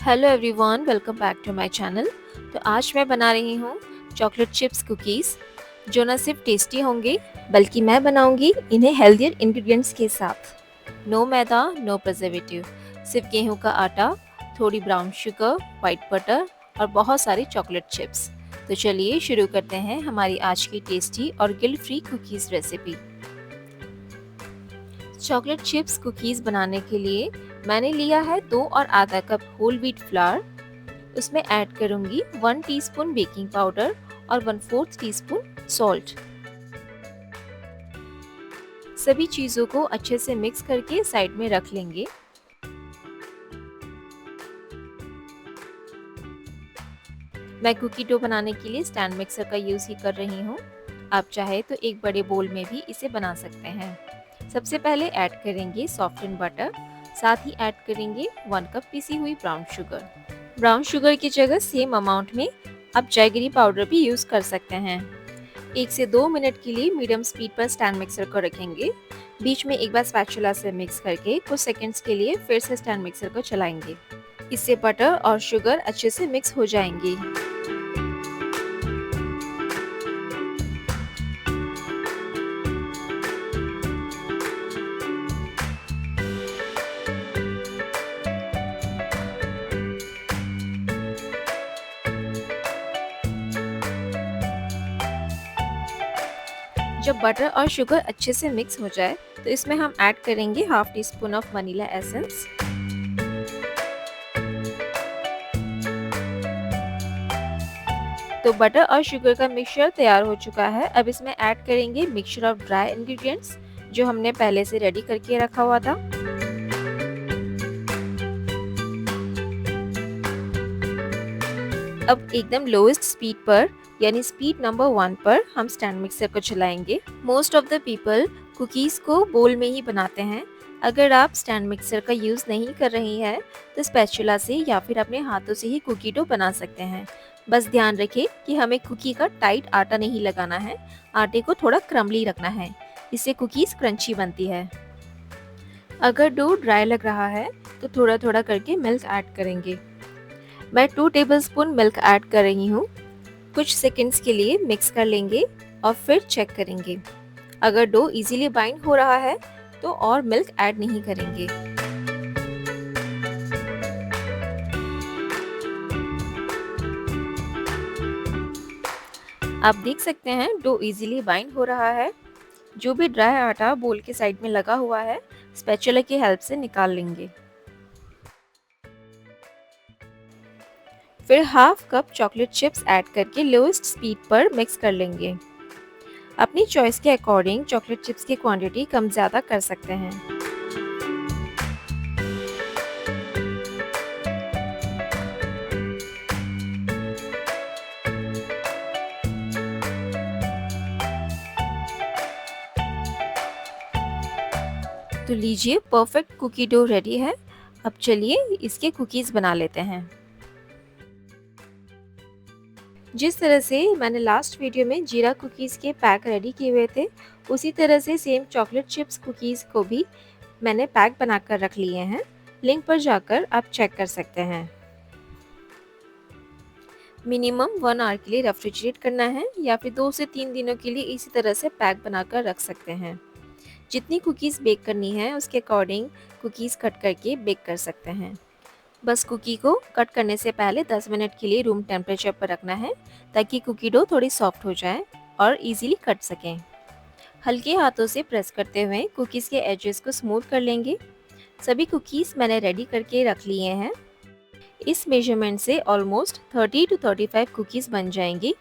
Hello everyone, welcome back to my channel. तो आज मैं बना रही हूँ चॉकलेट चिप्स कुकीज़, जो न सिर्फ टेस्टी होंगे बल्कि मैं बनाऊंगी इन्हें हेल्दियर इंग्रेडिएंट्स के साथ। नो मैदा, नो प्रिजर्वेटिव, सिर्फ गेहूं का आटा, थोड़ी ब्राउन शुगर, वाइट बटर और बहुत सारी चॉकलेट चिप्स। तो चलिए शुरू करते हैं हमारी आज की टेस्टी और guilt free cookies recipe. Chocolate chips cookies बनाने के लिए मैंने लिया है 2 और आधा कप होल व्हीट फ्लावर। उसमें ऐड करूंगी 1 टीस्पून बेकिंग पाउडर और 1/4 टीस्पून सॉल्ट। सभी चीज़ों को अच्छे से मिक्स करके साइड में रख लेंगे। मैं कुकी डो बनाने के लिए स्टैंड मिक्सर का यूज़ ही कर रही हूँ। आप चाहे तो एक बड़े बोल में भी इसे बना सकते हैं। सबसे पहले ऐड करेंगे सॉफ्टेंड बटर, साथ ही ऐड करेंगे 1 कप पिसी हुई ब्राउन शुगर। ब्राउन शुगर की जगह सेम अमाउंट में आप जैगरी पाउडर भी यूज़ कर सकते हैं। 1 से 2 मिनट के लिए मीडियम स्पीड पर स्टैंड मिक्सर को रखेंगे। बीच में एक बार स्पैचुला से मिक्स करके कुछ सेकंड्स के लिए फिर से स्टैंड मिक्सर को चलाएंगे। इससे बटर और शुगर अच्छे से मिक्स हो जाएंगी। जब बटर और शुगर अच्छे से मिक्स हो जाए तो इसमें हम ऐड करेंगे half tea spoon of vanilla essence. तो बटर और शुगर का मिक्सचर तैयार हो चुका है। अब इसमें ऐड करेंगे मिक्सचर ऑफ ड्राई इंग्रेडिएंट्स जो हमने पहले से रेडी करके रखा हुआ था। अब एकदम लोएस्ट स्पीड पर यानी स्पीड नंबर 1 पर हम स्टैंड मिक्सर को चलाएंगे। Most of the people cookies को बोल में ही बनाते हैं। अगर आप स्टैंड मिक्सर का यूज़ नहीं कर रही हैं तो स्पैचुला से या फिर अपने हाथों से ही कुकी डो बना सकते हैं। बस ध्यान रखें कि हमें कुकी का टाइट आटा नहीं लगाना है, आटे को थोड़ा क्रम्बली रखना है, इससे कुकीज़ क्रंची बनती है। अगर डो ड्राई लग रहा है तो थोड़ा थोड़ा करके मिल्क ऐड करेंगे। मैं 2 टेबलस्पून मिल्क ऐड कर रही हूँ। कुछ सेकंड्स के लिए मिक्स कर लेंगे और फिर चेक करेंगे। अगर डो इजीली बाइंड हो रहा है तो और मिल्क ऐड नहीं करेंगे। आप देख सकते हैं डो इजीली बाइंड हो रहा है। जो भी ड्राई आटा बोल के साइड में लगा हुआ है स्पैचुला की हेल्प से निकाल लेंगे। फिर half cup chocolate chips add करके लोएस्ट स्पीड पर मिक्स कर लेंगे। अपनी चॉइस के अकॉर्डिंग चॉकलेट चिप्स की क्वांटिटी कम ज़्यादा कर सकते हैं। तो लीजिए, परफेक्ट कुकी डो रेडी है। अब चलिए इसके कुकीज़ बना लेते हैं। जिस तरह से मैंने लास्ट वीडियो में जीरा कुकीज़ के पैक रेडी किए हुए थे, उसी तरह से सेम चॉकलेट चिप्स कुकीज़ को भी मैंने पैक बनाकर रख लिए हैं। लिंक पर जाकर आप चेक कर सकते हैं। मिनिमम 1 आवर के लिए रेफ्रिजरेट करना है या फिर 2 से 3 दिनों के लिए इसी तरह से पैक बनाकर रख सकते हैं। जितनी कुकीज़ बेक करनी है उसके अकॉर्डिंग कुकीज़ कट करके बेक कर सकते हैं। बस कुकी को कट करने से पहले 10 मिनट के लिए रूम टेम्परेचर पर रखना है ताकि कुकी डो थोड़ी सॉफ्ट हो जाए और इजीली कट सकें। हल्के हाथों से प्रेस करते हुए कुकीज़ के एजेस को स्मूथ कर लेंगे। सभी कुकीज़ मैंने रेडी करके रख लिए हैं। इस मेजरमेंट से ऑलमोस्ट 30 to 35 कुकीज़ बन जाएंगी।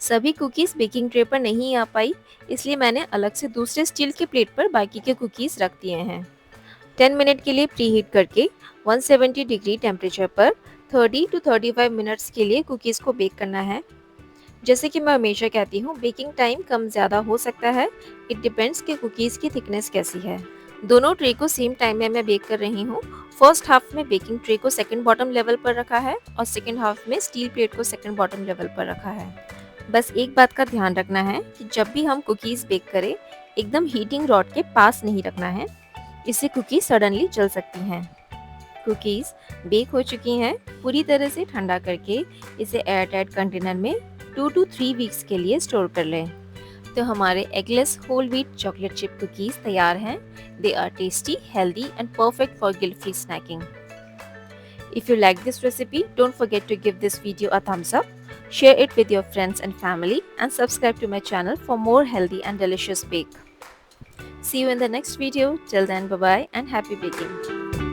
सभी कुकीज़ बेकिंग ट्रे पर नहीं आ पाई, इसलिए मैंने अलग से दूसरे स्टील के प्लेट पर बाकी के कुकीज़ रख दिए हैं। 10 मिनट के लिए प्री हीट करके 170 डिग्री टेम्परेचर पर 30 to 35 मिनट्स के लिए कुकीज़ को बेक करना है। जैसे कि मैं हमेशा कहती हूँ, बेकिंग टाइम कम ज़्यादा हो सकता है। इट डिपेंड्स कि कुकीज़ की थिकनेस कैसी है। दोनों ट्रे को सेम टाइम में मैं बेक कर रही हूँ। फर्स्ट हाफ में बेकिंग ट्रे को सेकंड बॉटम लेवल पर रखा है और सेकंड हाफ में स्टील प्लेट को सेकंड बॉटम लेवल पर रखा है। बस एक बात का ध्यान रखना है कि जब भी हम कुकीज़ बेक करें एकदम हीटिंग रॉड के पास नहीं रखना है, इससे कुकीज़ सडनली जल सकती हैं। कुकीज़ बेक हो चुकी हैं। पूरी तरह से ठंडा करके इसे एयरटाइट कंटेनर में 2 to 3 वीक्स के लिए स्टोर कर लें। तो हमारे eggless whole wheat chocolate chip cookies तैयार हैं। They are tasty, healthy and perfect for guilt-free snacking. If you like this recipe, don't forget to give this video a thumbs up, share it with your friends and family, and subscribe to my channel for more healthy and delicious bake. See you in the next video. Till then, bye bye and happy baking.